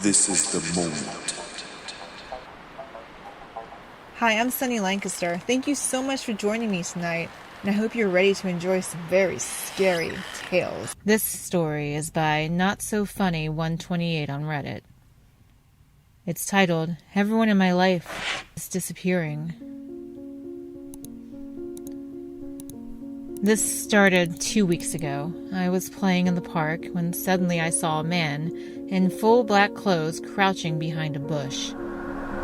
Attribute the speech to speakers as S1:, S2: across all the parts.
S1: This is the moment.
S2: Hi, I'm Sunny Lancaster. Thank you so much for joining me tonight, and I hope you're ready to enjoy some very scary tales. This story is by Not So Funny 128 on Reddit. It's titled, Everyone in My Life is Disappearing. This started 2 weeks ago. I was playing in the park when suddenly I saw a man in full black clothes crouching behind a bush.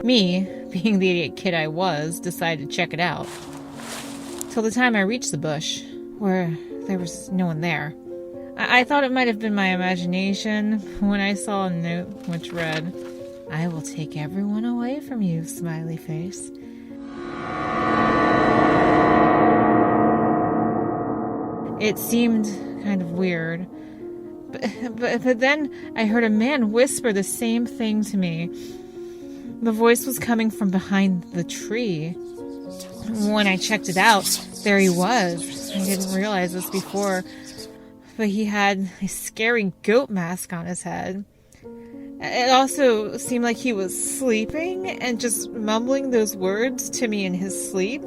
S2: Me, being the idiot kid I was, decided to check it out. Till the time I reached the bush, where there was no one there. I thought it might have been my imagination when I saw a note which read, I will take everyone away from you, smiley face. It seemed kind of weird, but then I heard a man whisper the same thing to me. The voice was coming from behind the tree. When I checked it out, there he was. I didn't realize this before, but he had a scary goat mask on his head. It also seemed like he was sleeping and just mumbling those words to me in his sleep.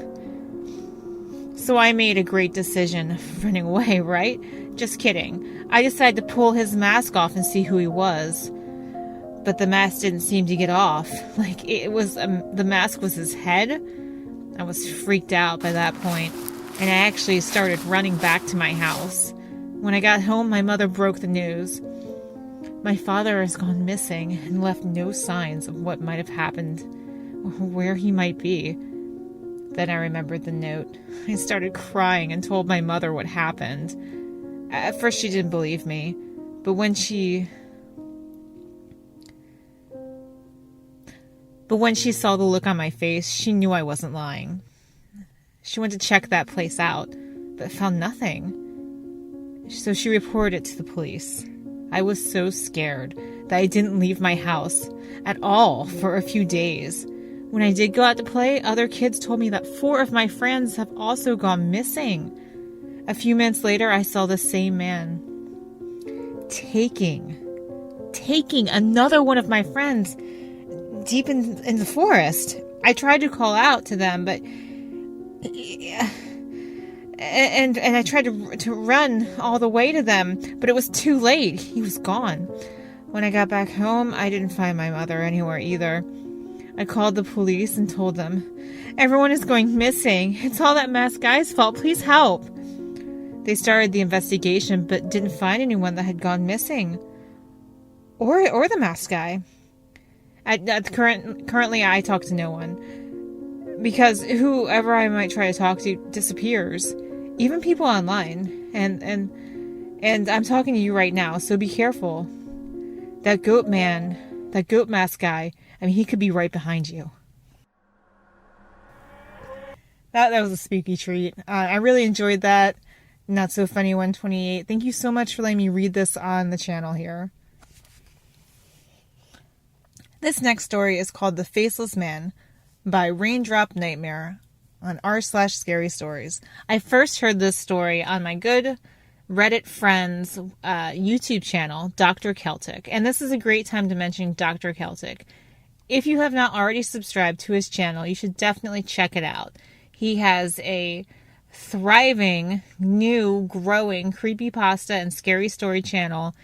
S2: So I made a great decision, running away, right? Just kidding. I decided to pull his mask off and see who he was. But the mask didn't seem to get off. Like, it was, the mask was his head. I was freaked out by that point, and I actually started running back to my house. When I got home, my mother broke the news. My father has gone missing and left no signs of what might have happened or where he might be. Then I remembered the note. I started crying and told my mother what happened. At first she didn't believe me, but when she saw the look on my face, she knew I wasn't lying. She went to check that place out, but found nothing. So she reported it to the police. I was so scared that I didn't leave my house at all for a few days. When I did go out to play, other kids told me that 4 of my friends have also gone missing. A few minutes later, I saw the same man taking another one of my friends deep in the forest. I tried to call out to them, but and I tried to run all the way to them, but it was too late. He was gone. When I got back home, I didn't find my mother anywhere either. I called the police and told them, everyone is going missing. It's all that masked guy's fault. Please help. They started the investigation, but didn't find anyone that had gone missing. Or the masked guy. Currently, I talk to no one. Because whoever I might try to talk to disappears. Even people online. And I'm talking to you right now, so be careful. That goat masked guy, I mean, he could be right behind you. That was a spooky treat. I really enjoyed that. Not So Funny 128. Thank you so much for letting me read this on the channel here. This next story is called The Faceless Man by Raindrop Nightmare on r/scary stories. I first heard this story on my good Reddit friend's YouTube channel, Dr. Celtic. And this is a great time to mention Dr. Celtic. If you have not already subscribed to his channel, you should definitely check it out. He has a thriving, new, growing creepypasta and scary story channel,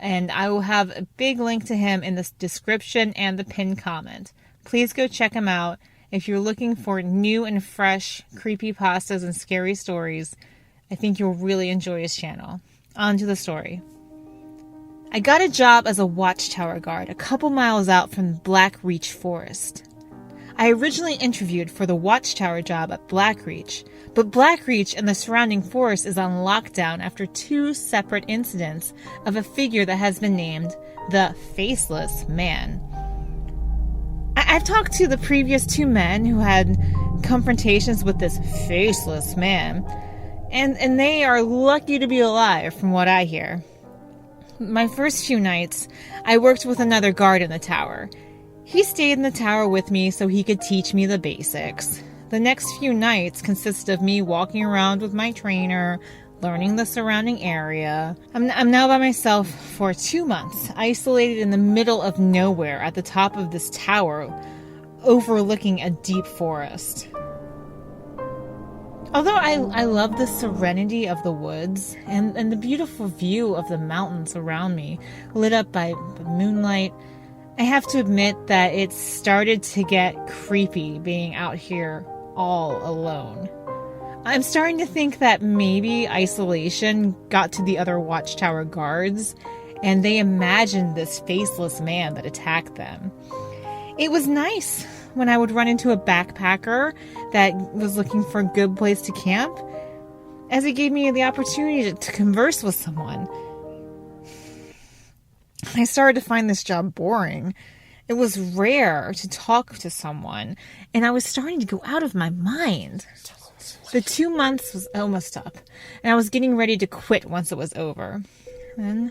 S2: and I will have a big link to him in the description and the pinned comment. Please go check him out if you're looking for new and fresh creepypastas and scary stories. I think you'll really enjoy his channel. On to the story. I got a job as a watchtower guard a couple miles out from Blackreach Forest. I originally interviewed for the watchtower job at Blackreach, but Blackreach and the surrounding forest is on lockdown after 2 separate incidents of a figure that has been named the Faceless Man. I've talked to the previous 2 men who had confrontations with this Faceless Man, and they are lucky to be alive from what I hear. My first few nights, I worked with another guard in the tower. He stayed in the tower with me so he could teach me the basics. The next few nights consisted of me walking around with my trainer, learning the surrounding area. I'm now by myself for 2 months, isolated in the middle of nowhere at the top of this tower, overlooking a deep forest. Although I love the serenity of the woods and the beautiful view of the mountains around me, lit up by moonlight, I have to admit that it started to get creepy being out here all alone. I'm starting to think that maybe isolation got to the other watchtower guards, and they imagined this faceless man that attacked them. It was nice when I would run into a backpacker that was looking for a good place to camp, as it gave me the opportunity to converse with someone. I started to find this job boring. It was rare to talk to someone, and I was starting to go out of my mind. The 2 months was almost up, and I was getting ready to quit once it was over. Then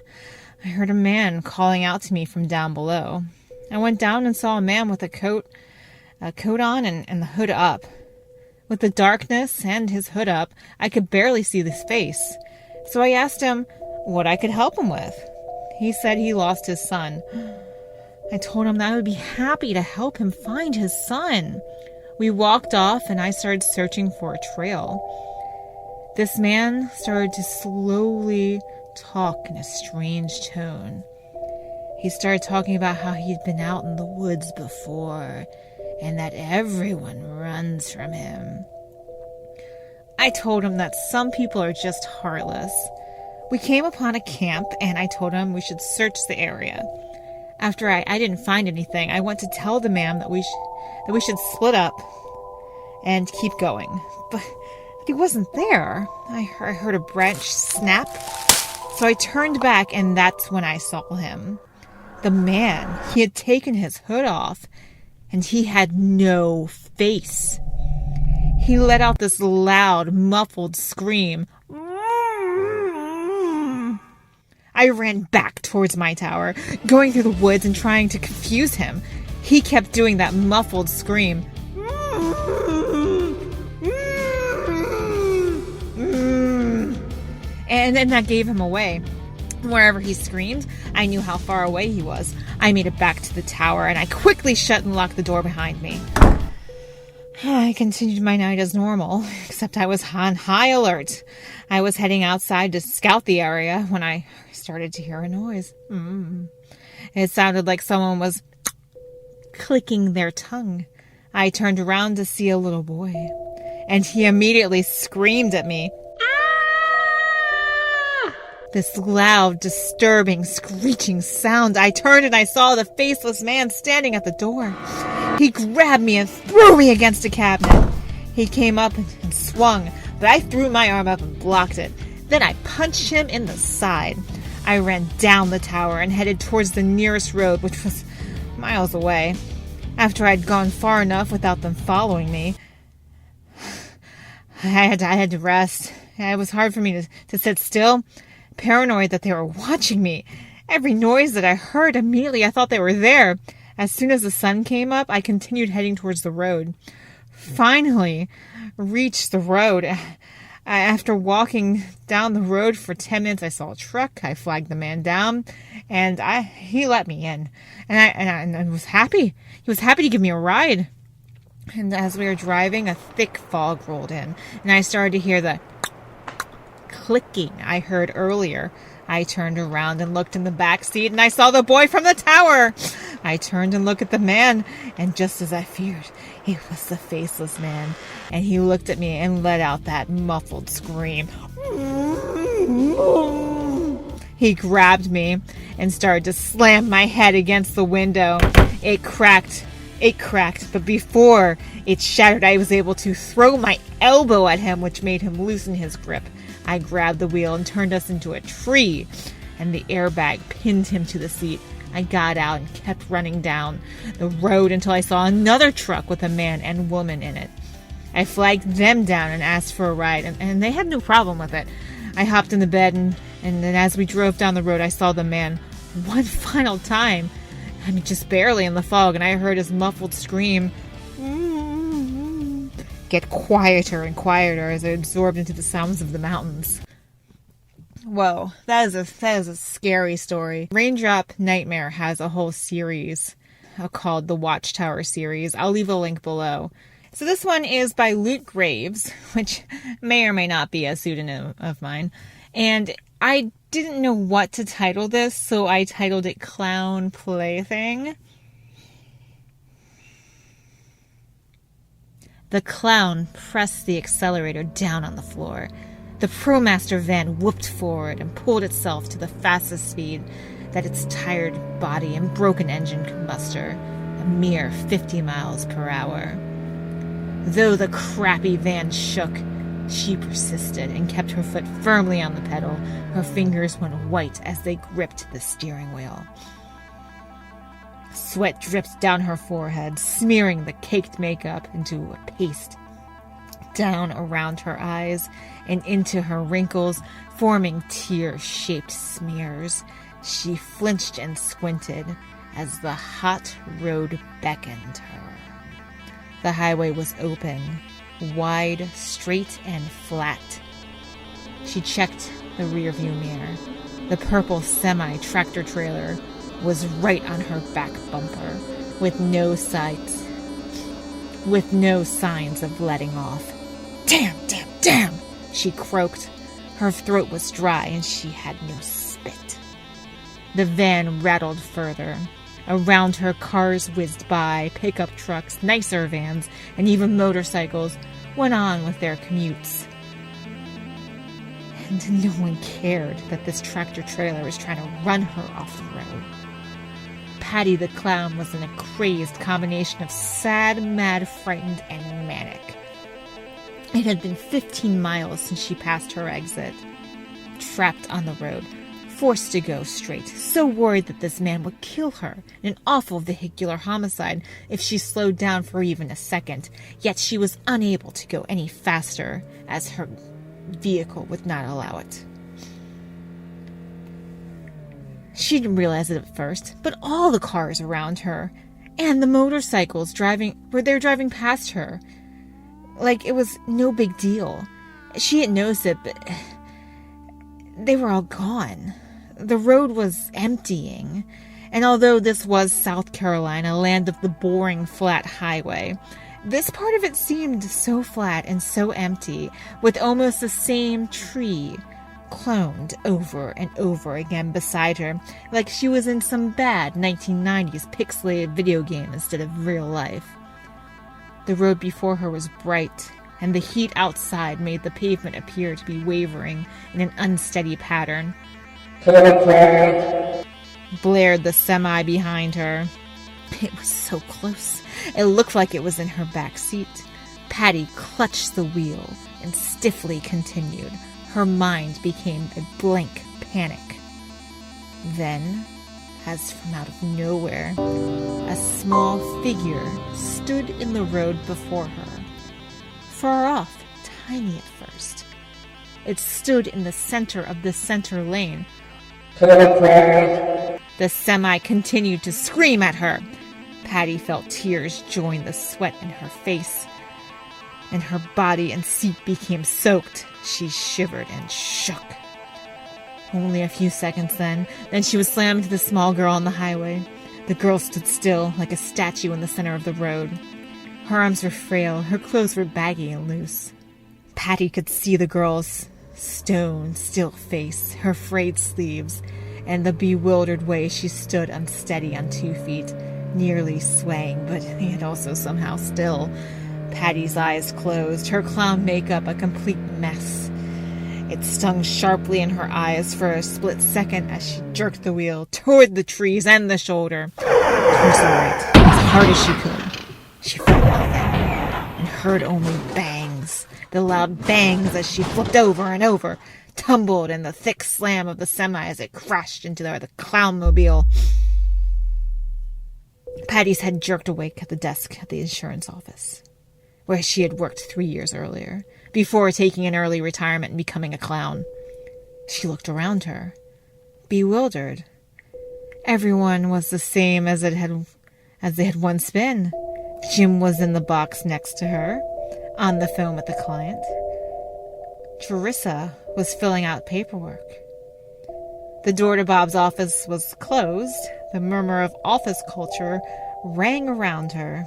S2: I heard a man calling out to me from down below. I went down and saw a man with a coat on and the hood up. With the darkness and his hood up, I could barely see his face. So I asked him what I could help him with. He said he lost his son. I told him that I would be happy to help him find his son. We walked off and I started searching for a trail. This man started to slowly talk in a strange tone. He started talking about how he'd been out in the woods before and that everyone runs from him. I told him that some people are just heartless. We came upon a camp and I told him we should search the area. After I didn't find anything, I went to tell the man that we should split up and keep going. But he wasn't there. I heard a branch snap, so I turned back and that's when I saw him. The man, he had taken his hood off and he had no face. He let out this loud, muffled scream. I ran back towards my tower, going through the woods and trying to confuse him. He kept doing that muffled scream. And then that gave him away. Wherever he screamed, I knew how far away he was. I made it back to the tower, and I quickly shut and locked the door behind me. I continued my night as normal, except I was on high alert. I was heading outside to scout the area when I started to hear a noise. It sounded like someone was clicking their tongue. I turned around to see a little boy, and he immediately screamed at me. This loud, disturbing, screeching sound. I turned and I saw the faceless man standing at the door. He grabbed me and threw me against a cabinet. He came up and swung, but I threw my arm up and blocked it. Then I punched him in the side. I ran down the tower and headed towards the nearest road, which was miles away. After I'd gone far enough without them following me, I had to rest. It was hard for me to sit still, paranoid that they were watching me. Every noise that I heard, immediately I thought they were there. As soon as the sun came up, I continued heading towards the road. Finally reached the road. After walking down the road for 10 minutes, I saw a truck. I flagged the man down, and he let me in. And I was happy. He was happy to give me a ride. And as we were driving, a thick fog rolled in, and I started to hear the clicking I heard earlier. I turned around and looked in the back seat, and I saw the boy from the tower. I turned and looked at the man, and just as I feared, it was the faceless man, and he looked at me and let out that muffled scream. He grabbed me and started to slam my head against the window. It cracked, but before it shattered, I was able to throw my elbow at him, which made him loosen his grip. I grabbed the wheel and turned us into a tree, and the airbag pinned him to the seat. I got out and kept running down the road until I saw another truck with a man and woman in it. I flagged them down and asked for a ride, and they had no problem with it. I hopped in the bed, and then as we drove down the road, I saw the man one final time. I mean, just barely in the fog, and I heard his muffled scream get quieter and quieter as I absorbed into the sounds of the mountains. Whoa, that is a scary story. Raindrop Nightmare has a whole series called the Watchtower series. I'll leave a link below. So this one is by Luke Graves, which may or may not be a pseudonym of mine. And I didn't know what to title this, so I titled it Clown Plaything. The clown pressed the accelerator down on the floor. The ProMaster van whooped forward and pulled itself to the fastest speed that its tired body and broken engine could muster, a mere 50 miles per hour. Though the crappy van shook, she persisted and kept her foot firmly on the pedal. Her fingers went white as they gripped the steering wheel. Sweat dripped down her forehead, smearing the caked makeup into a paste, down around her eyes and into her wrinkles, forming tear-shaped smears. She flinched and squinted as the hot road beckoned her. The highway was open, wide, straight, and flat. She checked the rearview mirror. The purple semi-tractor trailer was right on her back bumper, with no signs of letting off. Damn, damn, damn, she croaked. Her throat was dry and she had no spit. The van rattled further. Around her, cars whizzed by, pickup trucks, nicer vans, and even motorcycles went on with their commutes. And no one cared that this tractor-trailer was trying to run her off the road. Patty the Clown was in a crazed combination of sad, mad, frightened, and manic. It had been 15 miles since she passed her exit. Trapped on the road, forced to go straight, so worried that this man would kill her in an awful vehicular homicide if she slowed down for even a second, yet she was unable to go any faster as her vehicle would not allow it. She didn't realize it at first, but all the cars around her and the motorcycles were driving past her like it was no big deal. She hadn't noticed it, but they were all gone. The road was emptying, and although this was South Carolina, land of the boring flat highway, this part of it seemed so flat and so empty, with almost the same tree cloned over and over again beside her, like she was in some bad 1990s pixelated video game instead of real life. The road before her was bright, and the heat outside made the pavement appear to be wavering in an unsteady pattern. Blared the semi behind her. It was so close. It looked like it was in her back seat. Patty clutched the wheel and stiffly continued. Her mind became a blank panic. Then, as from out of nowhere, a small figure stood in the road before her. Far off, tiny at first. It stood in the center of the center lane. The semi continued to scream at her. Patty felt tears join the sweat in her face, and her body and seat became soaked. She shivered and shook. Only a few seconds then she was slammed into the small girl on the highway. The girl stood still, like a statue in the center of the road. Her arms were frail, her clothes were baggy and loose. Patty could see the girl's stone, still face, her frayed sleeves, and the bewildered way she stood unsteady on 2 feet, nearly swaying, but yet also somehow still. Patty's eyes closed, her clown makeup a complete mess. It stung sharply in her eyes for a split second as she jerked the wheel toward the trees and the shoulder. Towards the right, as hard as she could. She felt nothing, and heard only bangs. The loud bangs as she flipped over and over, tumbled in the thick slam of the semi as it crashed into the clownmobile. Patty's head jerked awake at the desk at the insurance office, where she had worked 3 years earlier, before taking an early retirement and becoming a clown. She looked around her, bewildered. Everyone was the same as they had once been. Jim was in the box next to her, on the phone with the client. Teresa was filling out paperwork. The door to Bob's office was closed. The murmur of office culture rang around her,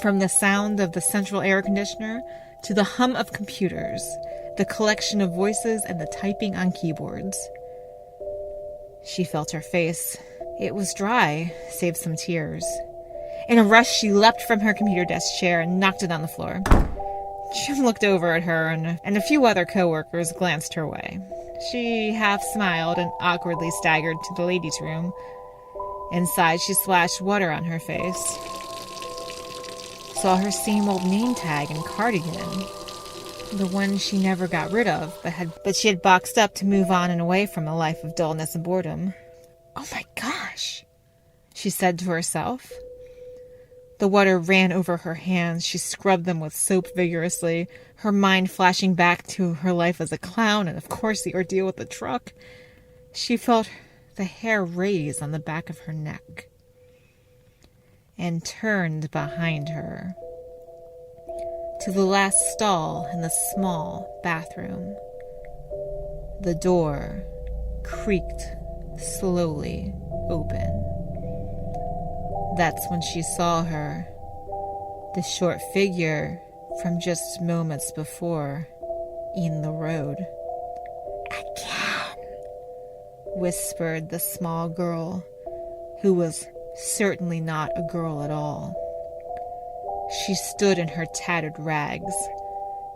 S2: from the sound of the central air conditioner to the hum of computers, the collection of voices and the typing on keyboards. She felt her face. It was dry, save some tears. In a rush, she leapt from her computer desk chair and knocked it on the floor. Jim looked over at her, and a few other co-workers glanced her way. She half smiled and awkwardly staggered to the ladies' room. Inside, she splashed water on her face. Saw her same old name tag and cardigan. The one she never got rid of, but she had boxed up to move on and away from a life of dullness and boredom. "Oh my gosh," she said to herself. The water ran over her hands. She scrubbed them with soap vigorously, her mind flashing back to her life as a clown and, of course, the ordeal with the truck. She felt the hair raise on the back of her neck and turned behind her to the last stall in the small bathroom. The door creaked slowly open. That's when she saw her, the short figure from just moments before in the road. "Again," whispered the small girl, who was certainly not a girl at all. She stood in her tattered rags,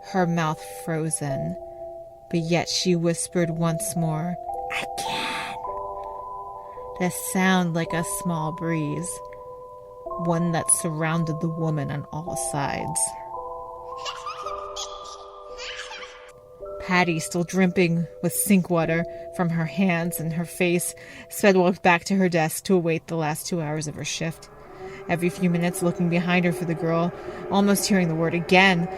S2: her mouth frozen, but yet she whispered once more, "Again." The sound like a small breeze, one that surrounded the woman on all sides. Patty, still dripping with sink water from her hands and her face, walked back to her desk to await the last 2 hours of her shift. Every few minutes looking behind her for the girl, almost hearing the word "again"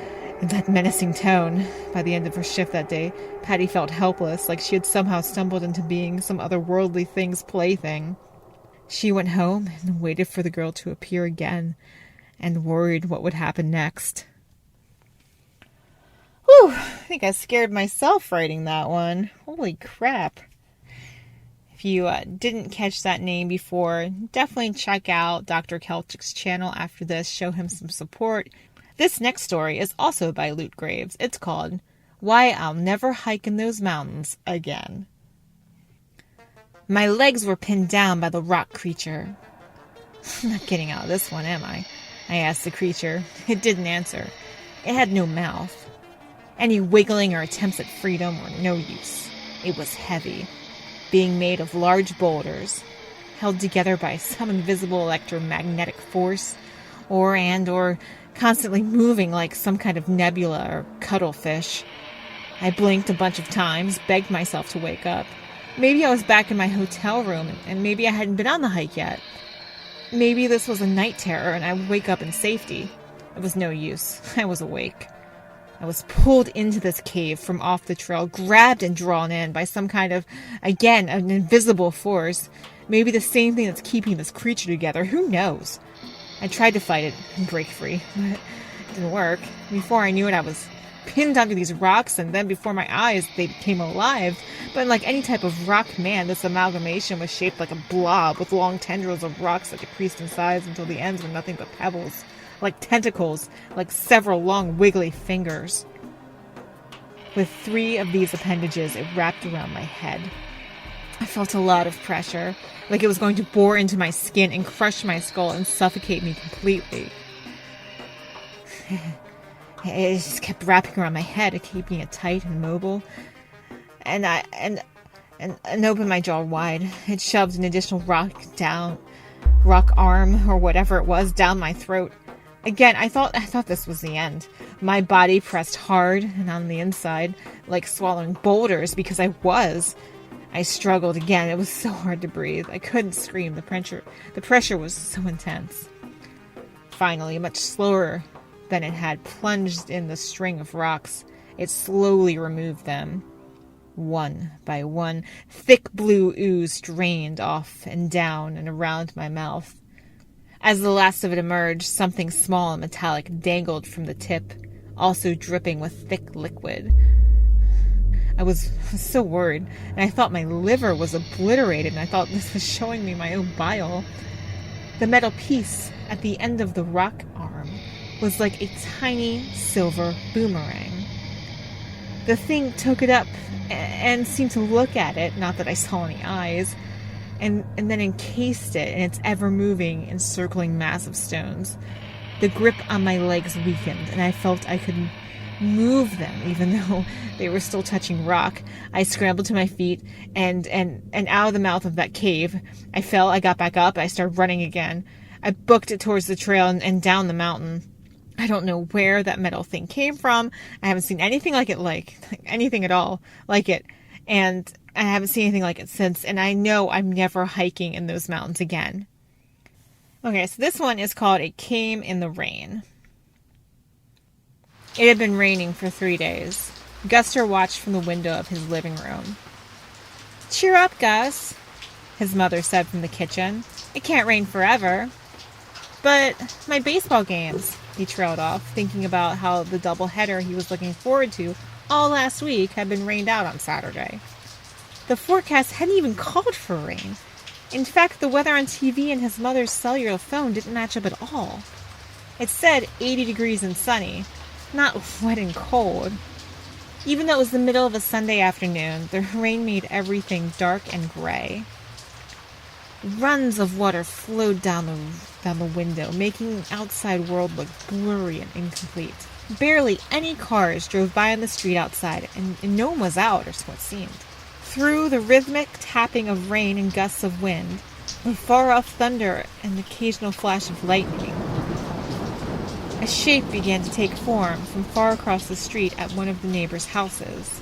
S2: in that menacing tone. By the end of her shift that day, Patty felt helpless, like she had somehow stumbled into being some otherworldly thing's plaything. She went home and waited for the girl to appear again, and worried what would happen next. Whew, I think I scared myself writing that one. Holy crap. If you didn't catch that name before, definitely check out Dr. Celtic's channel after this. Show him some support. This next story is also by Loot Graves. It's called Why I'll Never Hike in Those Mountains Again. My legs were pinned down by the rock creature. "I'm not getting out of this one, am I?" I asked the creature. It didn't answer. It had no mouth. Any wiggling or attempts at freedom were no use. It was heavy, being made of large boulders, held together by some invisible electromagnetic force, or constantly moving like some kind of nebula or cuttlefish. I blinked a bunch of times, begged myself to wake up. Maybe I was back in my hotel room, and maybe I hadn't been on the hike yet. Maybe this was a night terror, and I would wake up in safety. It was no use. I was awake. I was pulled into this cave from off the trail, grabbed and drawn in by some kind of, again, an invisible force. Maybe the same thing that's keeping this creature together. Who knows? I tried to fight it and break free, but it didn't work. Before I knew it, I was pinned onto these rocks, and then before my eyes, they became alive. But like any type of rock man, this amalgamation was shaped like a blob with long tendrils of rocks that decreased in size until the ends were nothing but pebbles, like tentacles, like several long wiggly fingers. With 3 of these appendages, it wrapped around my head. I felt a lot of pressure, like it was going to bore into my skin and crush my skull and suffocate me completely. It just kept wrapping around my head, keeping it tight and mobile. And I opened my jaw wide. It shoved an additional rock arm, or whatever it was, down my throat. Again, I thought this was the end. My body pressed hard and on the inside, like swallowing boulders, because I was. I struggled again. It was so hard to breathe. I couldn't scream. The pressure was so intense. Finally, much slower than it had plunged in the string of rocks, it slowly removed them. One by one, thick blue ooze drained off and down and around my mouth. As the last of it emerged, something small and metallic dangled from the tip, also dripping with thick liquid. I was so worried, and I thought my liver was obliterated, and I thought this was showing me my own bile. The metal piece at the end of the rock arm was like a tiny silver boomerang. The thing took it up and seemed to look at it, not that I saw any eyes, and then encased it in its ever-moving, encircling mass of stones. The grip on my legs weakened, and I felt I could move them, even though they were still touching rock. I scrambled to my feet, and out of the mouth of that cave. I fell, I got back up, I started running again. I booked it towards the trail and down the mountain. I don't know where that metal thing came from. I haven't seen anything like it, anything at all like it. And I haven't seen anything like it since, and I know I'm never hiking in those mountains again. Okay, so this one is called It Came in the Rain. It had been raining for 3 days. Guster watched from the window of his living room. "Cheer up, Gus," his mother said from the kitchen. "It can't rain forever." "But my baseball games," he trailed off, thinking about how the doubleheader he was looking forward to all last week had been rained out on Saturday. The forecast hadn't even called for rain. In fact, the weather on TV and his mother's cellular phone didn't match up at all. It said 80 degrees and sunny, not wet and cold. Even though it was the middle of a Sunday afternoon, the rain made everything dark and gray. Runs of water flowed down the window, making the outside world look blurry and incomplete. Barely any cars drove by on the street outside, and no one was out, or so it seemed. Through the rhythmic tapping of rain and gusts of wind, with far-off thunder and the occasional flash of lightning, a shape began to take form from far across the street at one of the neighbors' houses.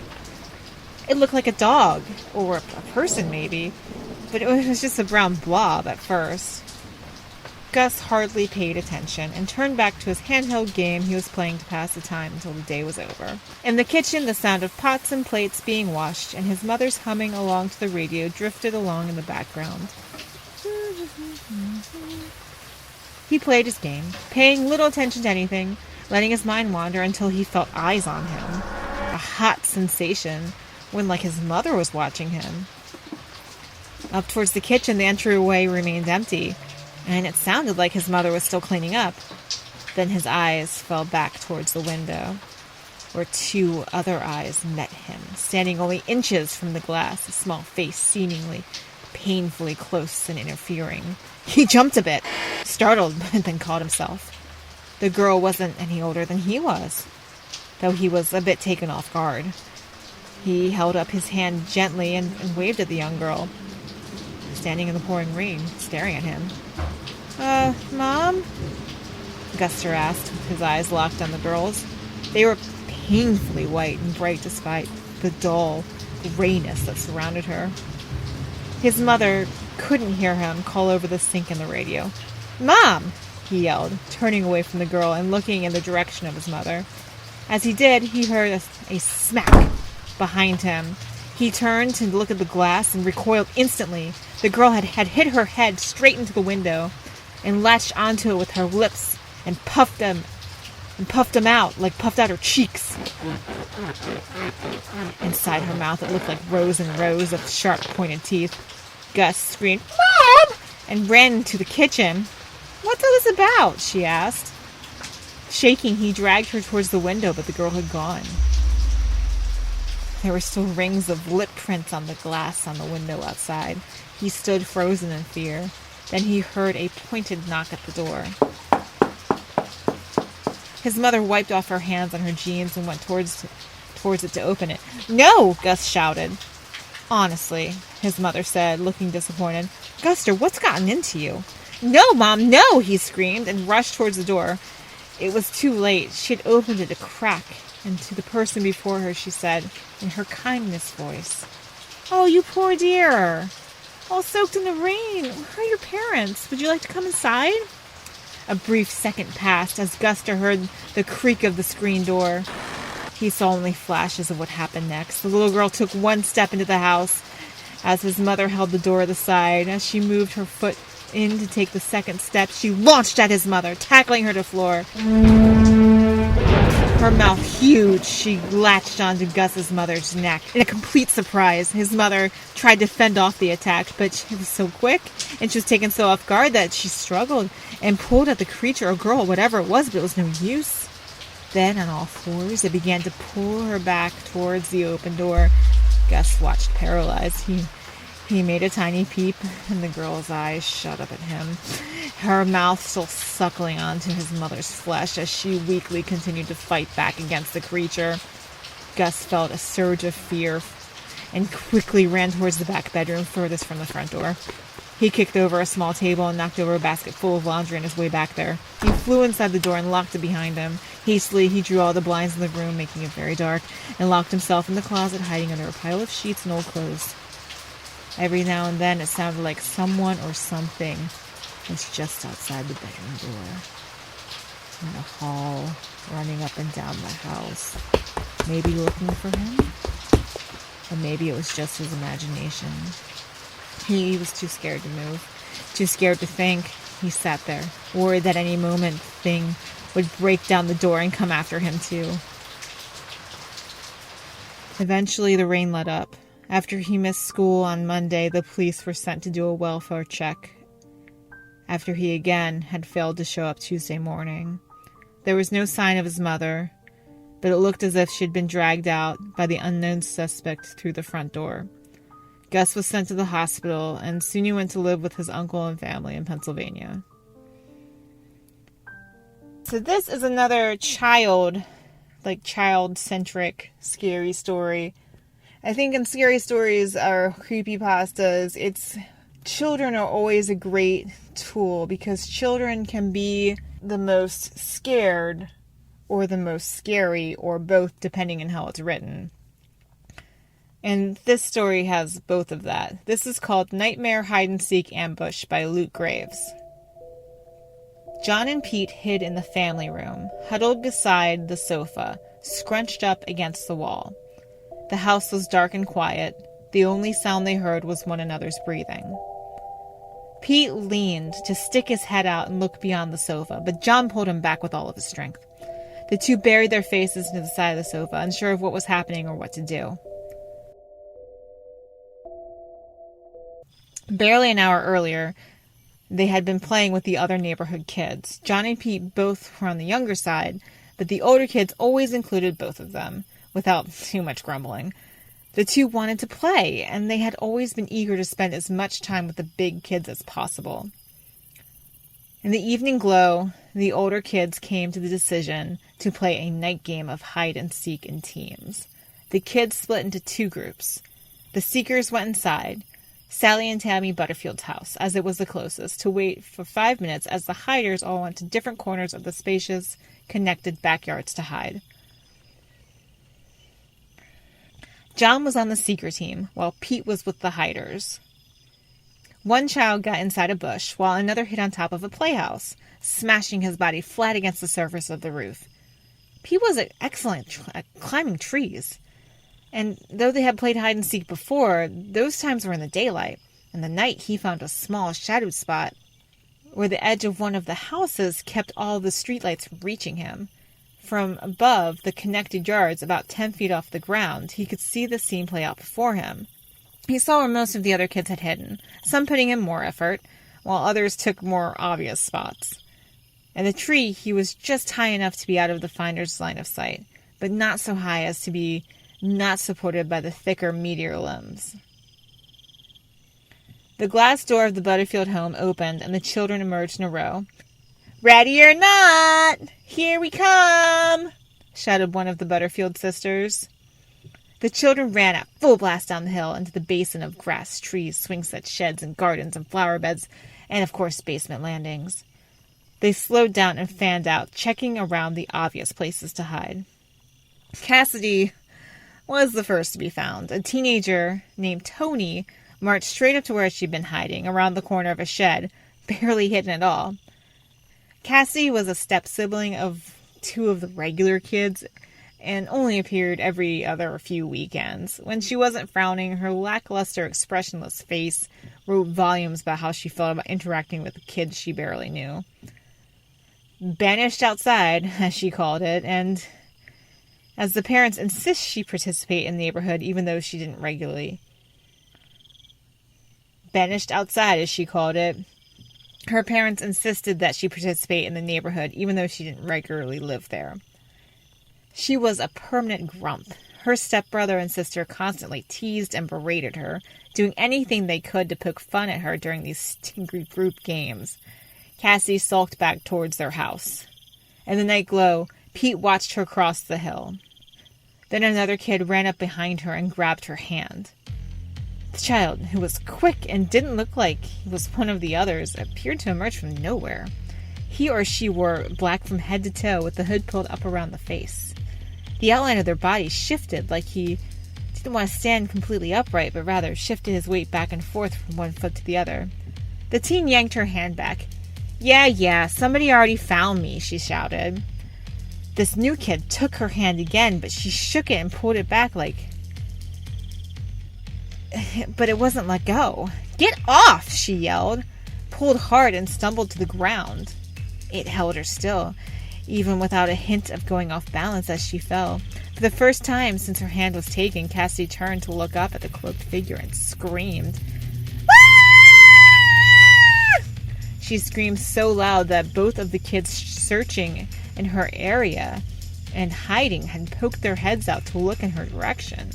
S2: It looked like a dog, or a person maybe, but it was just a brown blob at first. Gus hardly paid attention and turned back to his handheld game he was playing to pass the time until the day was over. In the kitchen, the sound of pots and plates being washed and his mother's humming along to the radio drifted along in the background. He played his game, paying little attention to anything, letting his mind wander until he felt eyes on him. A hot sensation, when like his mother was watching him. Up towards the kitchen, the entryway remained empty, and it sounded like his mother was still cleaning up. Then his eyes fell back towards the window, where two other eyes met him, standing only inches from the glass, a small face seemingly painfully close and interfering. He jumped a bit, startled, but then caught himself. The girl wasn't any older than he was, though he was a bit taken off guard. He held up his hand gently and waved at the young girl, standing in the pouring rain, staring at him. Mom?" Guster asked, with his eyes locked on the girl's. They were painfully white and bright despite the dull grayness that surrounded her. His mother couldn't hear him call over the sink in the radio. "Mom!" he yelled, turning away from the girl and looking in the direction of his mother. As he did, he heard a smack behind him. He turned to look at the glass and recoiled instantly. The girl had hit her head straight into the window and latched onto it with her lips and puffed them out, like puffed out her cheeks. Inside her mouth, it looked like rows and rows of sharp, pointed teeth. Gus screamed, "Mom!" and ran into the kitchen. "What's all this about?" she asked. Shaking, he dragged her towards the window, but the girl had gone. There were still rings of lip prints on the glass on the window outside. He stood frozen in fear. Then he heard a pointed knock at the door. His mother wiped off her hands on her jeans and went towards it to open it. "No!" Gus shouted. "Honestly," his mother said, looking disappointed. "Guster, what's gotten into you?" "No, Mom, no!" he screamed and rushed towards the door. It was too late. She had opened it a crack, and to the person before her she said, in her kindness voice, "Oh, you poor dear. All soaked in the rain. Where are your parents? Would you like to come inside?" A brief second passed as Guster heard the creak of the screen door. He saw only flashes of what happened next. The little girl took one step into the house as his mother held the door aside. As she moved her foot in to take the second step, she launched at his mother, tackling her to the floor. Her mouth huge, she latched onto Gus's mother's neck. In a complete surprise, his mother tried to fend off the attack, but it was so quick, and she was taken so off guard that she struggled and pulled at the creature or girl, whatever it was, but it was no use. Then, on all fours, it began to pull her back towards the open door. Gus watched paralyzed. He made a tiny peep, and the girl's eyes shut up at him, her mouth still suckling onto his mother's flesh as she weakly continued to fight back against the creature. Gus felt a surge of fear and quickly ran towards the back bedroom furthest from the front door. He kicked over a small table and knocked over a basket full of laundry on his way back there. He flew inside the door and locked it behind him. Hastily, he drew all the blinds in the room, making it very dark, and locked himself in the closet, hiding under a pile of sheets and old clothes. Every now and then, it sounded like someone or something was just outside the bedroom door, in the hall, running up and down the house, maybe looking for him, or maybe it was just his imagination. He was too scared to move, too scared to think. He sat there, worried that any moment the thing would break down the door and come after him too. Eventually, the rain let up. After he missed school on Monday, the police were sent to do a welfare check after he again had failed to show up Tuesday morning. There was no sign of his mother, but it looked as if she'd been dragged out by the unknown suspect through the front door. Gus was sent to the hospital, and soon he went to live with his uncle and family in Pennsylvania. So this is another child-centric scary story. I think in scary stories or creepypastas, children are always a great tool because children can be the most scared or the most scary or both depending on how it's written. And this story has both of that. This is called Nightmare Hide-and-Seek Ambush by Luke Graves. John and Pete hid in the family room, huddled beside the sofa, scrunched up against the wall. The house was dark and quiet. The only sound they heard was one another's breathing. Pete leaned to stick his head out and look beyond the sofa, but John pulled him back with all of his strength. The two buried their faces into the side of the sofa, unsure of what was happening or what to do. Barely an hour earlier, they had been playing with the other neighborhood kids. John and Pete both were on the younger side, but the older kids always included both of them, without too much grumbling. The two wanted to play, and they had always been eager to spend as much time with the big kids as possible. In the evening glow, the older kids came to the decision to play a night game of hide-and-seek in teams. The kids split into two groups. The seekers went inside, Sally and Tammy Butterfield's house, as it was the closest, to wait for 5 minutes as the hiders all went to different corners of the spacious, connected backyards to hide. John was on the seeker team, while Pete was with the hiders. One child got inside a bush, while another hid on top of a playhouse, smashing his body flat against the surface of the roof. Pete was excellent at climbing trees, and though they had played hide-and-seek before, those times were in the daylight. In the night, he found a small shadowed spot where the edge of one of the houses kept all the streetlights from reaching him. From above the connected yards, about 10 feet off the ground, he could see the scene play out before him. He saw where most of the other kids had hidden, some putting in more effort, while others took more obvious spots. In the tree, he was just high enough to be out of the finder's line of sight, but not so high as to be not supported by the thicker, meatier limbs. The glass door of the Butterfield home opened, and the children emerged in a row. "Ready or not! Here we come!" shouted one of the Butterfield sisters. The children ran at full blast down the hill into the basin of grass, trees, swing set sheds, and gardens and flower beds, and of course basement landings. They slowed down and fanned out, checking around the obvious places to hide. Cassidy was the first to be found. A teenager named Tony marched straight up to where she'd been hiding, around the corner of a shed, barely hidden at all. Cassie was a step-sibling of two of the regular kids and only appeared every other few weekends. When she wasn't frowning, her lackluster, expressionless face wrote volumes about how she felt about interacting with the kids she barely knew. Banished outside, as she called it, and as the parents insist she participate in the neighborhood even though she didn't regularly. Banished outside, as she called it. Her parents insisted that she participate in the neighborhood even though she didn't regularly live there. She was a permanent grump. Her stepbrother and sister constantly teased and berated her, doing anything they could to poke fun at her during these stinky group games. Cassie sulked back towards their house. In the night glow, Pete watched her cross the hill. Then another kid ran up behind her and grabbed her hand. The child, who was quick and didn't look like he was one of the others, appeared to emerge from nowhere. He or she wore black from head to toe with the hood pulled up around the face. The outline of their body shifted like he didn't want to stand completely upright, but rather shifted his weight back and forth from one foot to the other. The teen yanked her hand back. Yeah, somebody already found me," she shouted. This new kid took her hand again, but she shook it and pulled it back but it wasn't let go. "Get off!" she yelled, pulled hard and stumbled to the ground. It held her still, even without a hint of going off balance as she fell. For the first time since her hand was taken, Cassie turned to look up at the cloaked figure and screamed. "Ah!" She screamed so loud that both of the kids searching in her area and hiding had poked their heads out to look in her direction.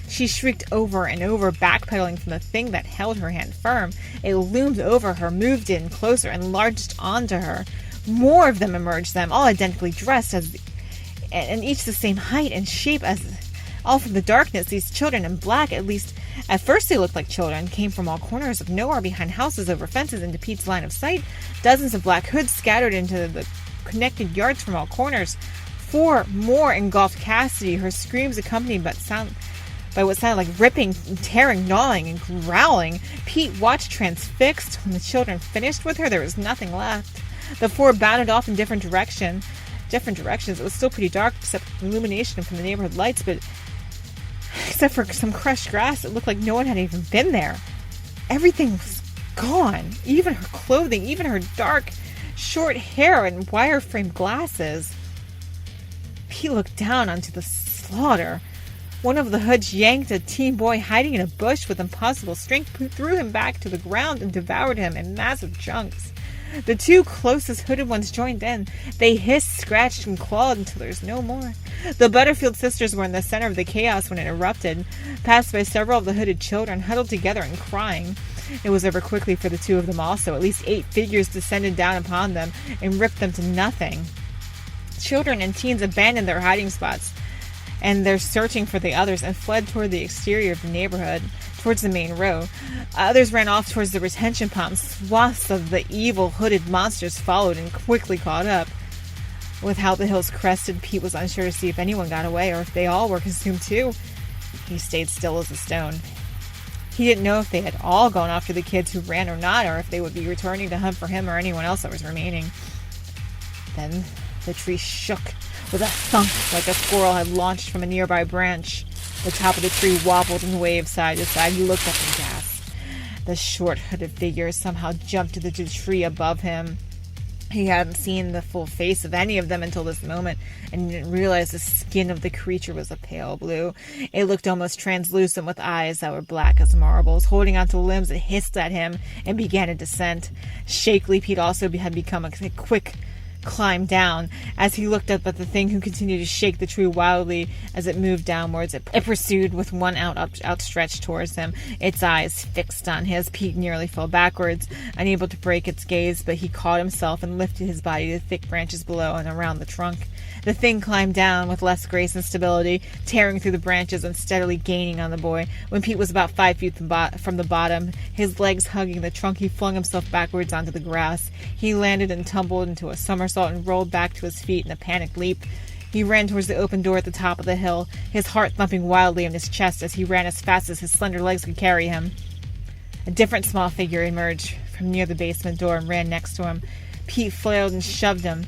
S2: She shrieked over and over, backpedaling from the thing that held her hand firm. It loomed over her, moved in closer, and lunged onto her. More of them emerged, all identically dressed, and each the same height and shape as all from the darkness. These children in black, at least at first they looked like children, came from all corners of nowhere, behind houses, over fences, into Pete's line of sight. Dozens of black hoods scattered into the connected yards from all corners. 4 more engulfed Cassidy, her screams accompanied by what sounded like ripping, tearing, gnawing, and growling. Pete watched transfixed. When the children finished with her, there was nothing left. The 4 bounded off in different directions. It was still pretty dark, except illumination from the neighborhood lights, but except for some crushed grass, it looked like no one had even been there. Everything was gone. Even her clothing, even her dark, short hair and wire-framed glasses. Pete looked down onto the slaughter. One of the hoods yanked a teen boy hiding in a bush with impossible strength, threw him back to the ground, and devoured him in massive chunks. The 2 closest hooded ones joined in. They hissed, scratched, and clawed until there's no more. The Butterfield sisters were in the center of the chaos when it erupted, passed by several of the hooded children, huddled together and crying. It was over quickly for the 2 of them also. At least 8 figures descended down upon them and ripped them to nothing. Children and teens abandoned their hiding spots and their searching for the others and fled toward the exterior of the neighborhood, towards the main road. Others ran off towards the retention pond. Swaths of the evil hooded monsters followed and quickly caught up. With how the hills crested, Pete was unsure to see if anyone got away or if they all were consumed too. He stayed still as a stone. He didn't know if they had all gone after the kids who ran or not, or if they would be returning to hunt for him or anyone else that was remaining. Then the tree shook with a thunk like a squirrel had launched from a nearby branch. The top of the tree wobbled and waved side to side. He looked up and gasped. The short hooded figure somehow jumped to the tree above him. He hadn't seen the full face of any of them until this moment, and didn't realize the skin of the creature was a pale blue. It looked almost translucent, with eyes that were black as marbles. Holding onto limbs, it hissed at him and began a descent. Shakily, Pete also had become a quick climb down. As he looked up at the thing who continued to shake the tree wildly as it moved downwards, it pursued with one outstretched towards him, its eyes fixed on his. Pete nearly fell backwards, unable to break its gaze, but he caught himself and lifted his body to the thick branches below and around the trunk. The thing climbed down with less grace and stability, tearing through the branches and steadily gaining on the boy. When Pete was about 5 feet from the bottom, his legs hugging the trunk, he flung himself backwards onto the grass. He landed and tumbled into a somersault and rolled back to his feet in a panicked leap. He ran towards the open door at the top of the hill, his heart thumping wildly in his chest as he ran as fast as his slender legs could carry him. A different small figure emerged from near the basement door and ran next to him. Pete flailed and shoved him,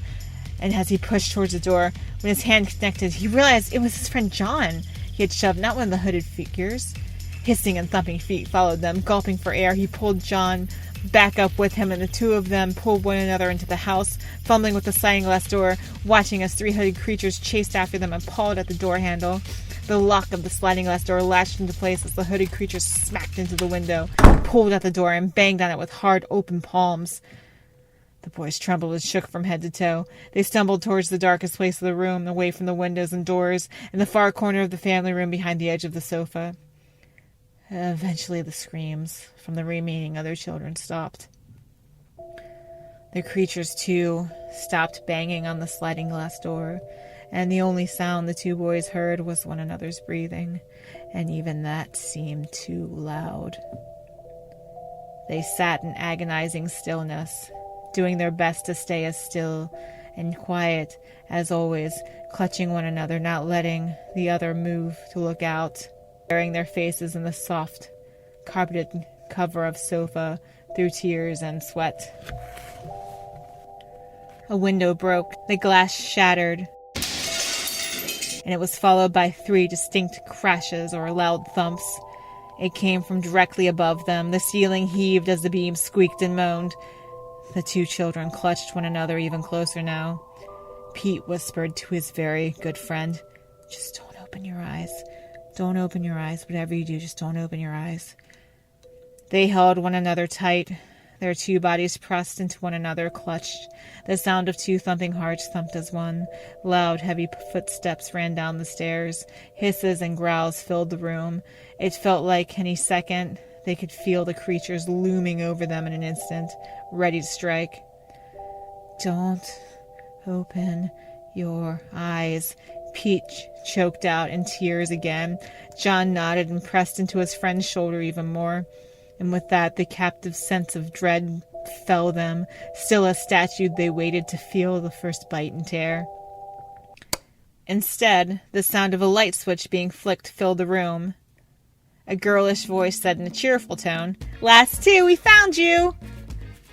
S2: and as he pushed towards the door, when his hand connected, he realized it was his friend John he had shoved, not one of the hooded figures. Hissing and thumping feet followed them. Gulping for air, he pulled John back up with him, and the two of them pulled one another into the house, fumbling with the sliding glass door, watching as three-headed creatures chased after them and pawed at the door handle. The lock of the sliding glass door latched into place as the hooded creatures smacked into the window, pulled at the door, and banged on it with hard, open palms. The boys trembled and shook from head to toe. They stumbled towards the darkest place of the room, away from the windows and doors, in the far corner of the family room behind the edge of the sofa. Eventually the screams from the remaining other children stopped. The creatures, too, stopped banging on the sliding glass door, and the only sound the two boys heard was one another's breathing, and even that seemed too loud. They sat in agonizing stillness, doing their best to stay as still and quiet as always, clutching one another, not letting the other move to look out, burying their faces in the soft, carpeted cover of sofa through tears and sweat. A window broke, the glass shattered, and it was followed by 3 distinct crashes or loud thumps. It came from directly above them. The ceiling heaved as the beam squeaked and moaned. The two children clutched one another even closer now. Pete whispered to his very good friend, "Just don't open your eyes. Don't open your eyes. Whatever you do, just don't open your eyes." They held one another tight, their two bodies pressed into one another, clutched. The sound of 2 thumping hearts thumped as one. Loud, heavy footsteps ran down the stairs. Hisses and growls filled the room. It felt like any second they could feel the creatures looming over them in an instant, ready to strike. "Don't open your eyes," Pete choked out in tears again. John nodded and pressed into his friend's shoulder even more. And with that, the captive sense of dread fell them. Still as statues, they waited to feel the first bite and tear. Instead, the sound of a light switch being flicked filled the room. A girlish voice said in a cheerful tone, "Last 2, we found you!"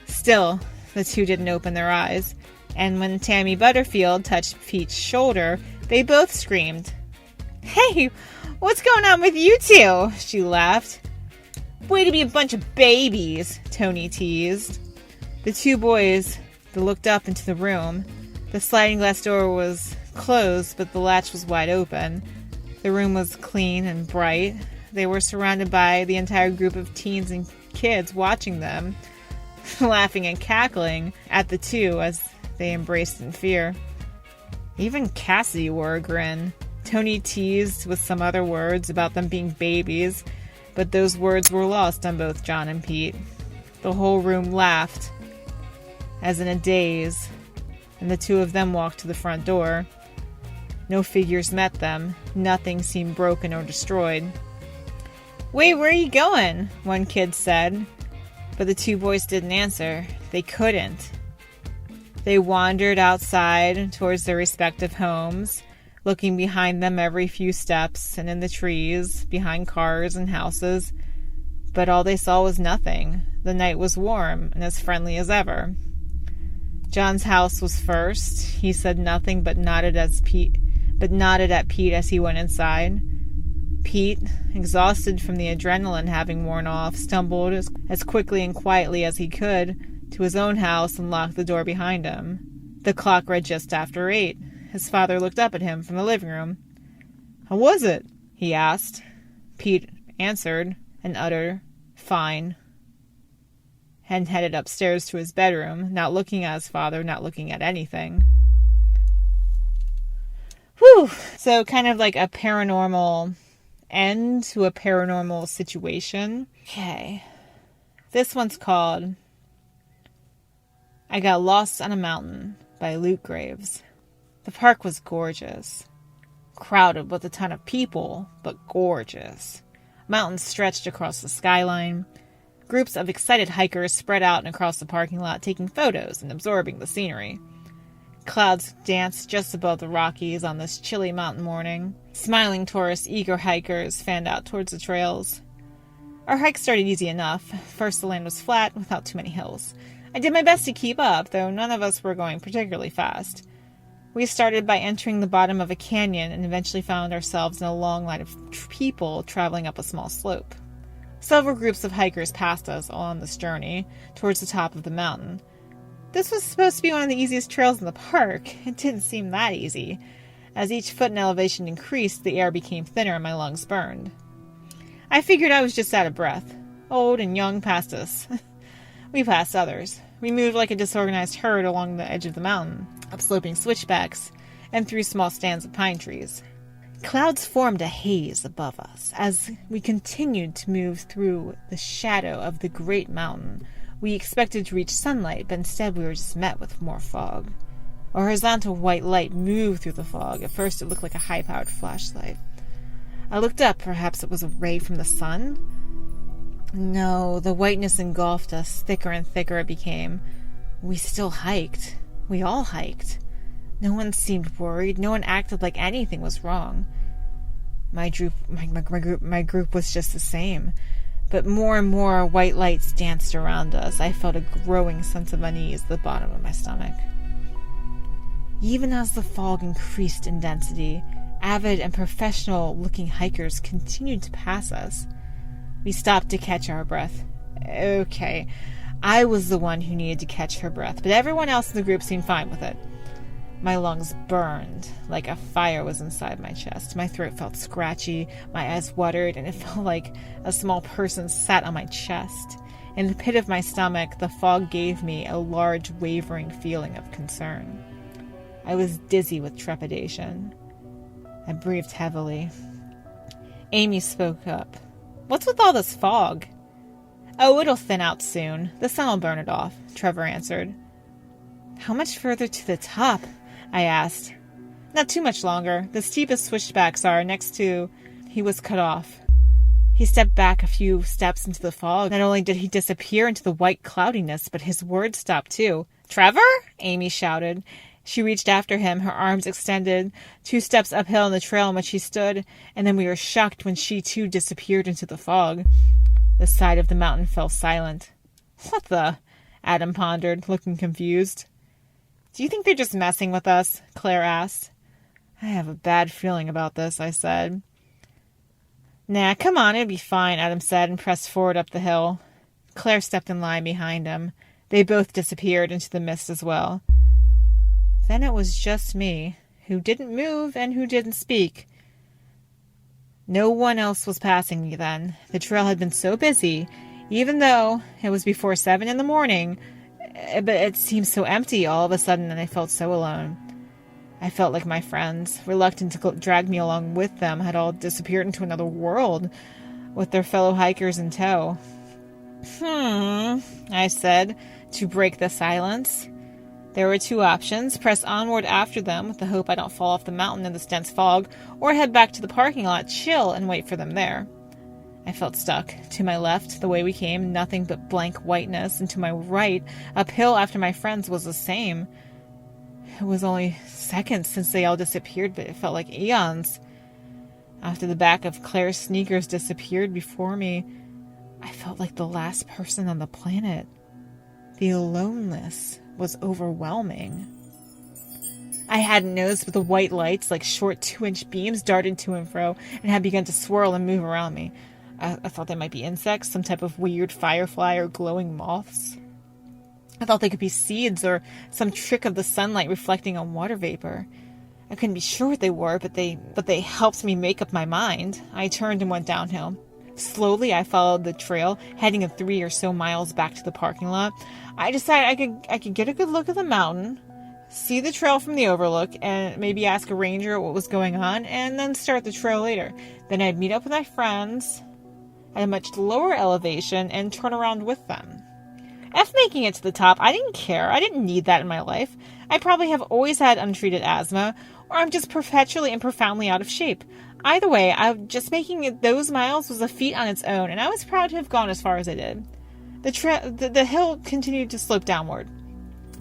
S2: Still, the 2 didn't open their eyes. And when Tammy Butterfield touched Pete's shoulder, they both screamed. "Hey, what's going on with you 2? She laughed. "Way to be a bunch of babies," Tony teased. The 2 boys looked up into the room. The sliding glass door was closed, but the latch was wide open. The room was clean and bright. They were surrounded by the entire group of teens and kids watching them, laughing and cackling at the 2 as they embraced in fear. Even Cassie wore a grin. Tony teased with some other words about them being babies, but those words were lost on both John and Pete. The whole room laughed, as in a daze, and the 2 of them walked to the front door. No figures met them. Nothing seemed broken or destroyed. "Wait, where are you going?" one kid said. But the 2 boys didn't answer. They couldn't. They wandered outside towards their respective homes, looking behind them every few steps and in the trees, behind cars and houses. But all they saw was nothing. The night was warm and as friendly as ever. John's house was first. He said nothing but nodded at Pete as he went inside. Pete, exhausted from the adrenaline having worn off, stumbled as quickly and quietly as he could to his own house and locked the door behind him. The clock read just after 8. His father looked up at him from the living room. "How was it?" he asked. Pete answered and uttered, "Fine," and headed upstairs to his bedroom, not looking at his father, not looking at anything. Whew! So kind of like a paranormal end to a paranormal situation. Okay. This one's called I Got Lost on a Mountain by Luke Graves. The park was gorgeous. Crowded with a ton of people, but gorgeous. Mountains stretched across the skyline. Groups of excited hikers spread out and across the parking lot, taking photos and absorbing the scenery. Clouds danced just above the Rockies on this chilly mountain morning. Smiling tourists, eager hikers fanned out towards the trails. Our hike started easy enough. First, the land was flat, without too many hills. I did my best to keep up, though none of us were going particularly fast. We started by entering the bottom of a canyon and eventually found ourselves in a long line of people traveling up a small slope. Several groups of hikers passed us along this journey towards the top of the mountain. This was supposed to be one of the easiest trails in the park. It didn't seem that easy. As each foot in elevation increased, the air became thinner and my lungs burned. I figured I was just out of breath. Old and young passed us. We passed others. We moved like a disorganized herd along the edge of the mountain, up sloping switchbacks, and through small stands of pine trees. Clouds formed a haze above us as we continued to move through the shadow of the great mountain. We expected to reach sunlight, but instead we were just met with more fog. A horizontal white light moved through the fog. At first it looked like a high-powered flashlight. I looked up. Perhaps it was a ray from the sun? No, the whiteness engulfed us. Thicker and thicker it became. We still hiked. We all hiked. No one seemed worried. No one acted like anything was wrong. My group was just the same. But more and more white lights danced around us. I felt a growing sense of unease at the bottom of my stomach. Even as the fog increased in density, avid and professional-looking hikers continued to pass us. We stopped to catch our breath. Okay, I was the one who needed to catch her breath, but everyone else in the group seemed fine with it. My lungs burned like a fire was inside my chest. My throat felt scratchy, my eyes watered, and it felt like a small person sat on my chest. In the pit of my stomach, the fog gave me a large, wavering feeling of concern. I was dizzy with trepidation. I breathed heavily. Amy spoke up. "What's with all this fog?" "Oh, it'll thin out soon. The sun will burn it off," Trevor answered. "How much further to the top?" I asked. "Not too much longer. The steepest switchbacks are next to..." He was cut off. He stepped back a few steps into the fog. Not only did he disappear into the white cloudiness, but his words stopped too. "Trevor?" Amy shouted. She reached after him, her arms extended, 2 steps uphill on the trail in which he stood, and then we were shocked when she too disappeared into the fog. The side of the mountain fell silent. "What the?" Adam pondered, looking confused. "Do you think they're just messing with us?" Claire asked. "I have a bad feeling about this," I said. "Nah, come on, it'll be fine," Adam said and pressed forward up the hill. Claire stepped in line behind him. They both disappeared into the mist as well. Then it was just me, who didn't move and who didn't speak. No one else was passing me then. The trail had been so busy, even though it was before 7 in the morning, but it seemed so empty all of a sudden, and I felt so alone. I felt like my friends, reluctant to drag me along with them, had all disappeared into another world with their fellow hikers in tow. I said, to break the silence. There were 2 options: press onward after them with the hope I don't fall off the mountain in this dense fog, or head back to the parking lot, chill, and wait for them there. I felt stuck. To my left, the way we came, nothing but blank whiteness, and to my right, uphill after my friends, was the same. It was only seconds since they all disappeared, but it felt like eons. After the back of Claire's sneakers disappeared before me, I felt like the last person on the planet. The aloneness was overwhelming. I hadn't noticed, but the white lights, like short 2-inch beams, darted to and fro and had begun to swirl and move around me. I thought they might be insects, some type of weird firefly or glowing moths. I thought they could be seeds or some trick of the sunlight reflecting on water vapor. I couldn't be sure what they were, but they helped me make up my mind. I turned and went downhill. Slowly, I followed the trail, heading 3 or so miles back to the parking lot. I decided I could get a good look at the mountain, see the trail from the overlook, and maybe ask a ranger what was going on, and then start the trail later. Then I'd meet up with my friends at a much lower elevation and turn around with them. F making it to the top, I didn't care. I didn't need that in my life. I probably have always had untreated asthma, or I'm just perpetually and profoundly out of shape. Either way, just making it those miles was a feat on its own, and I was proud to have gone as far as I did. The hill continued to slope downward.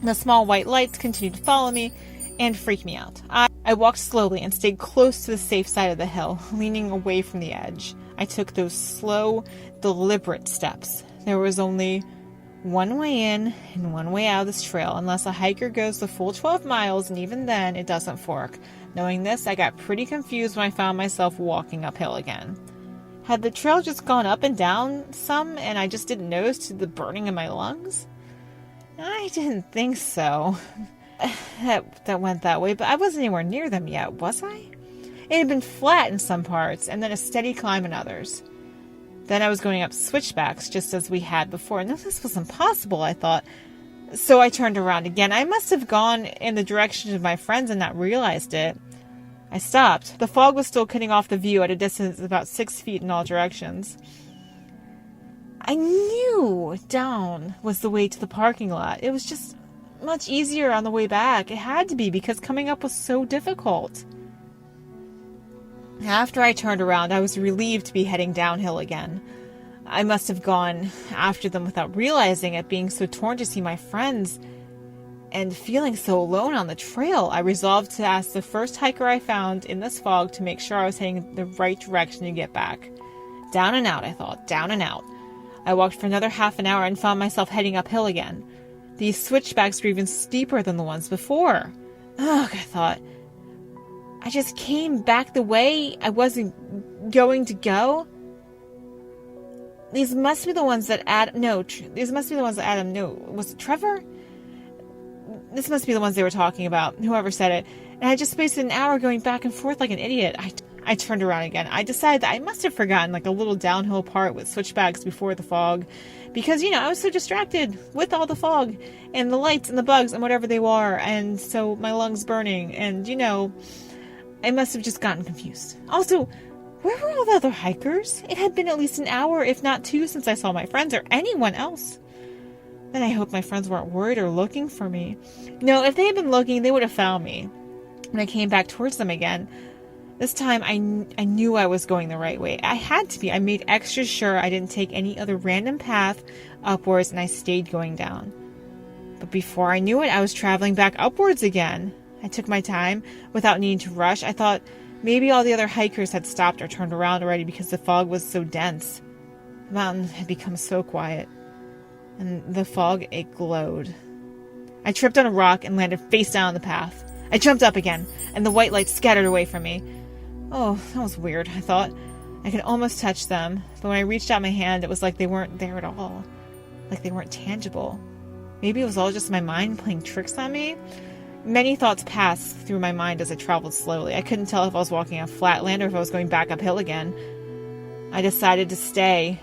S2: The small white lights continued to follow me and freak me out. I walked slowly and stayed close to the safe side of the hill, leaning away from the edge. I took those slow, deliberate steps. There was only one way in and one way out of this trail, unless a hiker goes the full 12 miles, and even then, it doesn't fork. Knowing this, I got pretty confused when I found myself walking uphill again. Had the trail just gone up and down some, and I just didn't notice the burning in my lungs? I didn't think so. That went that way, but I wasn't anywhere near them yet, was I? It had been flat in some parts, and then a steady climb in others. Then I was going up switchbacks, just as we had before. No, this was impossible, I thought. So I turned around again. I must have gone in the direction of my friends and not realized it. I stopped. The fog was still cutting off the view at a distance of about 6 feet in all directions. I knew down was the way to the parking lot. It was just much easier on the way back. It had to be, because coming up was so difficult. After I turned around, I was relieved to be heading downhill again. I must have gone after them without realizing it, being so torn to see my friends and feeling so alone on the trail. I resolved to ask the first hiker I found in this fog to make sure I was heading the right direction to get back. Down and out, I thought. Down and out. I walked for another half an hour and found myself heading uphill again. These switchbacks were even steeper than the ones before. Ugh, I thought. I just came back the way I wasn't going to go. These must be the ones that these must be the ones that Adam knew. Was it Trevor? This must be the ones they were talking about, whoever said it. And I just wasted an hour going back and forth like an idiot. I turned around again. I decided that I must have forgotten like a little downhill part with switchbacks before the fog. Because, I was so distracted with all the fog and the lights and the bugs and whatever they were. And so my lungs burning. And, I must have just gotten confused. Also, where were all the other hikers? It had been at least an hour, if not 2, since I saw my friends or anyone else. Then I hoped my friends weren't worried or looking for me. No, if they had been looking, they would have found me. When I came back towards them again, this time I knew I was going the right way. I had to be. I made extra sure I didn't take any other random path upwards, and I stayed going down. But before I knew it, I was traveling back upwards again. I took my time without needing to rush. I thought maybe all the other hikers had stopped or turned around already because the fog was so dense. The mountain had become so quiet. And the fog, it glowed. I tripped on a rock and landed face down on the path. I jumped up again, and the white light scattered away from me. Oh, that was weird, I thought. I could almost touch them, but when I reached out my hand, it was like they weren't there at all. Like they weren't tangible. Maybe it was all just my mind playing tricks on me? Many thoughts passed through my mind as I traveled slowly. I couldn't tell if I was walking on flat land or if I was going back uphill again. I decided to stay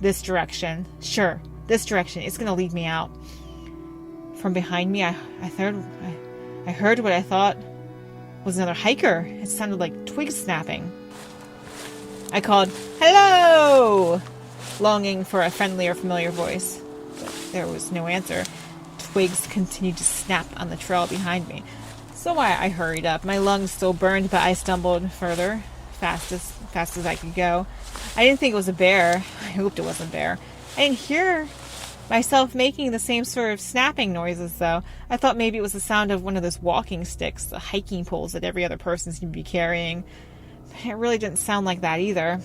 S2: this direction. Sure. This direction, it's going to lead me out. From behind me, I heard what I thought was another hiker. It sounded like twigs snapping. I called, "Hello!" longing for a friendly or familiar voice. But there was no answer. Twigs continued to snap on the trail behind me. So I hurried up. My lungs still burned, but I stumbled further, fast as I could go. I didn't think it was a bear. I hoped it wasn't a bear. I didn't hear myself making the same sort of snapping noises, though. I thought maybe it was the sound of one of those walking sticks, the hiking poles that every other person seemed to be carrying. It really didn't sound like that either.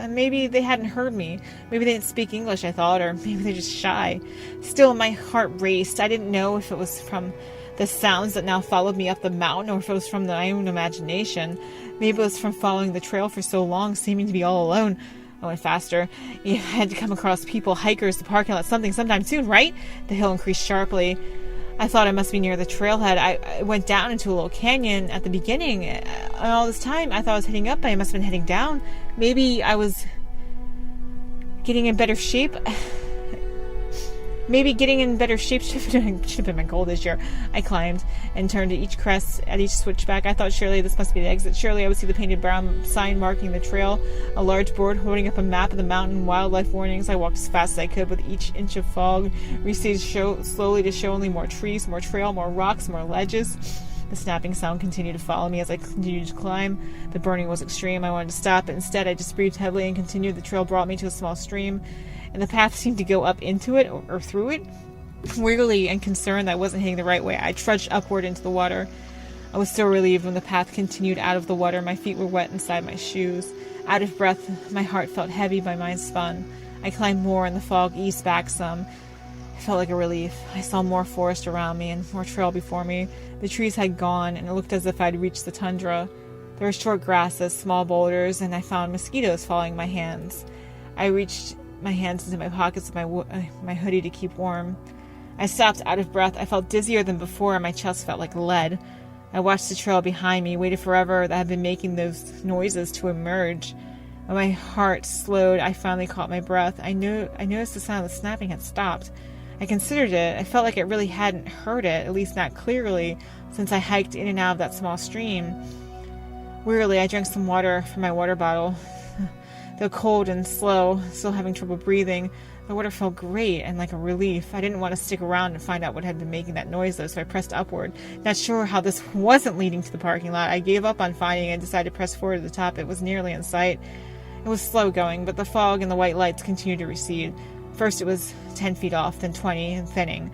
S2: Maybe they hadn't heard me. Maybe they didn't speak English, I thought, or maybe they're just shy. Still, my heart raced. I didn't know if it was from the sounds that now followed me up the mountain or if it was from my own imagination. Maybe it was from following the trail for so long, seeming to be all alone. I went faster. You had to come across people, hikers, the parking lot, sometime soon, right? The hill increased sharply. I thought I must be near the trailhead. I went down into a little canyon at the beginning. And all this time, I thought I was heading up, but I must have been heading down. Maybe I was getting in better shape. Maybe getting in better shape should have been my goal this year. I climbed and turned to each crest at each switchback. I thought surely this must be the exit. Surely I would see the painted brown sign marking the trail, a large board holding up a map of the mountain, wildlife warnings. I walked as fast as I could with each inch of fog, receded slowly to show only more trees, more trail, more rocks, more ledges. The snapping sound continued to follow me as I continued to climb. The burning was extreme. I wanted to stop, but instead I just breathed heavily and continued. The trail brought me to a small stream, and the path seemed to go up into it or through it. Wearily and concerned that I wasn't heading the right way, I trudged upward into the water. I was still relieved when the path continued out of the water. My feet were wet inside my shoes. Out of breath, my heart felt heavy, my mind spun. I climbed more, and the fog eased back some. It felt like a relief. I saw more forest around me and more trail before me. The trees had gone, and it looked as if I'd reached the tundra. There were short grasses, small boulders, and I found mosquitoes following my hands. I reached my hands into my pockets of my hoodie to keep warm. I stopped out of breath. I felt dizzier than before, and my chest felt like lead. I watched the trail behind me, waited forever that had been making those noises to emerge. When my heart slowed, I finally caught my breath. I noticed the sound of the snapping had stopped. I considered it. I felt like it really hadn't heard it, at least not clearly, since I hiked in and out of that small stream. Wearily, I drank some water from my water bottle. Though cold and slow, still having trouble breathing, the water felt great and like a relief. I didn't want to stick around and find out what had been making that noise, though, so I pressed upward. Not sure how this wasn't leading to the parking lot. I gave up on finding it and decided to press forward to the top. It was nearly in sight. It was slow going, but the fog and the white lights continued to recede. First it was 10 feet off, then 20, and thinning.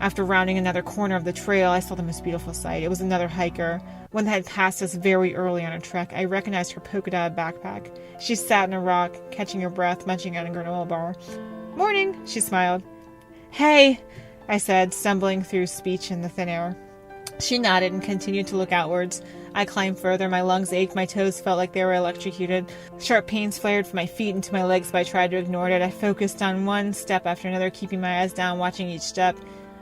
S2: After rounding another corner of the trail, I saw the most beautiful sight. It was another hiker, one that had passed us very early on our trek. I recognized her polka-dot backpack. She sat on a rock, catching her breath, munching on a granola bar. "Morning," she smiled. "Hey," I said, stumbling through speech in the thin air. She nodded and continued to look outwards. I climbed further. My lungs ached. My toes felt like they were electrocuted. Sharp pains flared from my feet into my legs, but I tried to ignore it. I focused on one step after another, keeping my eyes down, watching each step.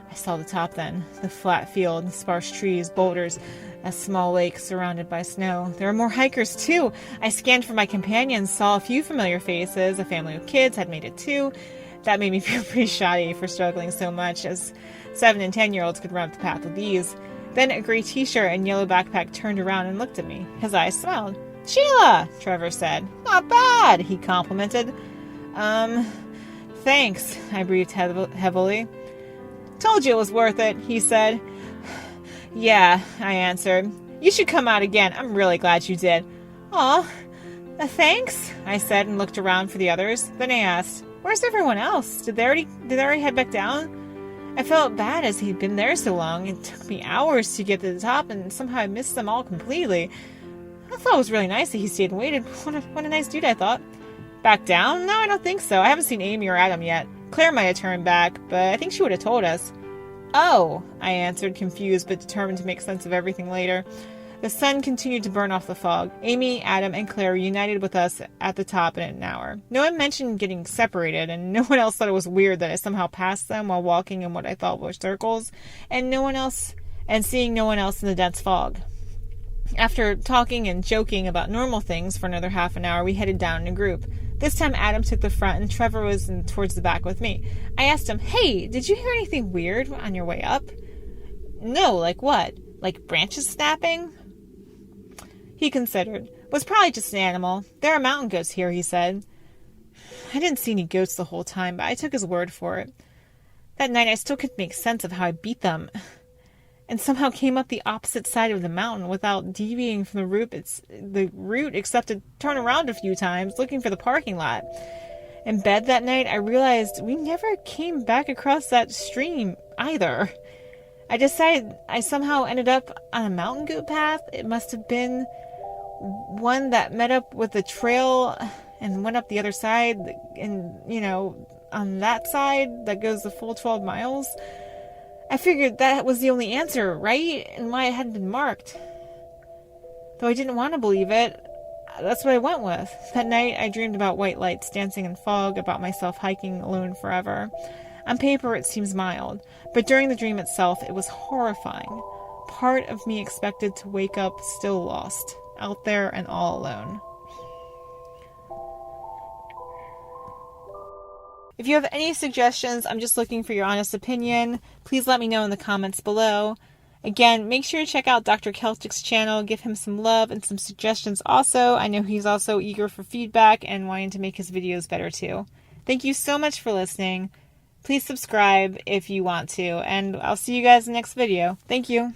S2: I saw the top then. The flat field, sparse trees, boulders, a small lake surrounded by snow. There were more hikers, too. I scanned for my companions, saw a few familiar faces. A family of kids had made it, too. That made me feel pretty shoddy for struggling so much, as 7 and 10-year-olds could run up the path with ease. Then a gray t-shirt and yellow backpack turned around and looked at me. His eyes smiled. "Sheila," Trevor said. "Not bad," he complimented. Thanks," I breathed heavily. "Told you it was worth it," he said. "Yeah," I answered. "You should come out again. I'm really glad you did." "Aw, thanks," I said and looked around for the others. Then I asked, "Where's everyone else? Did they already head back down?" I felt bad as he'd been there so long. It took me hours to get to the top, and somehow I missed them all completely. I thought it was really nice that he stayed and waited. What a nice dude, I thought. Back down? No, I don't think so. I haven't seen Amy or Adam yet. Claire might have turned back, but I think she would have told us. "Oh," I answered, confused but determined to make sense of everything later. The sun continued to burn off the fog. Amy, Adam, and Claire reunited with us at the top in an hour. No one mentioned getting separated, and no one else thought it was weird that I somehow passed them while walking in what I thought were circles, and seeing no one else in the dense fog. After talking and joking about normal things for another half an hour, we headed down in a group. This time Adam took the front and Trevor was towards the back with me. I asked him, "Hey, did you hear anything weird on your way up?" "No, like what? Like branches snapping?" He considered. "It was probably just an animal. There are mountain goats here," he said. I didn't see any goats the whole time, but I took his word for it. That night I still couldn't make sense of how I beat them, and somehow came up the opposite side of the mountain without deviating from the route except to turn around a few times, looking for the parking lot. In bed that night, I realized we never came back across that stream either. I decided I somehow ended up on a mountain goat path. It must have been one that met up with the trail and went up the other side, and, on that side that goes the full 12 miles. I figured that was the only answer, right? And why it hadn't been marked. Though I didn't want to believe it, that's what I went with. That night, I dreamed about white lights dancing in fog, about myself hiking alone forever. On paper, it seems mild, but during the dream itself, it was horrifying. Part of me expected to wake up still lost, out there and all alone. If you have any suggestions, I'm just looking for your honest opinion. Please let me know in the comments below. Again, make sure to check out Dr. Celtic's channel. Give him some love and some suggestions also. I know he's also eager for feedback and wanting to make his videos better too. Thank you so much for listening. Please subscribe if you want to, and I'll see you guys in the next video. Thank you.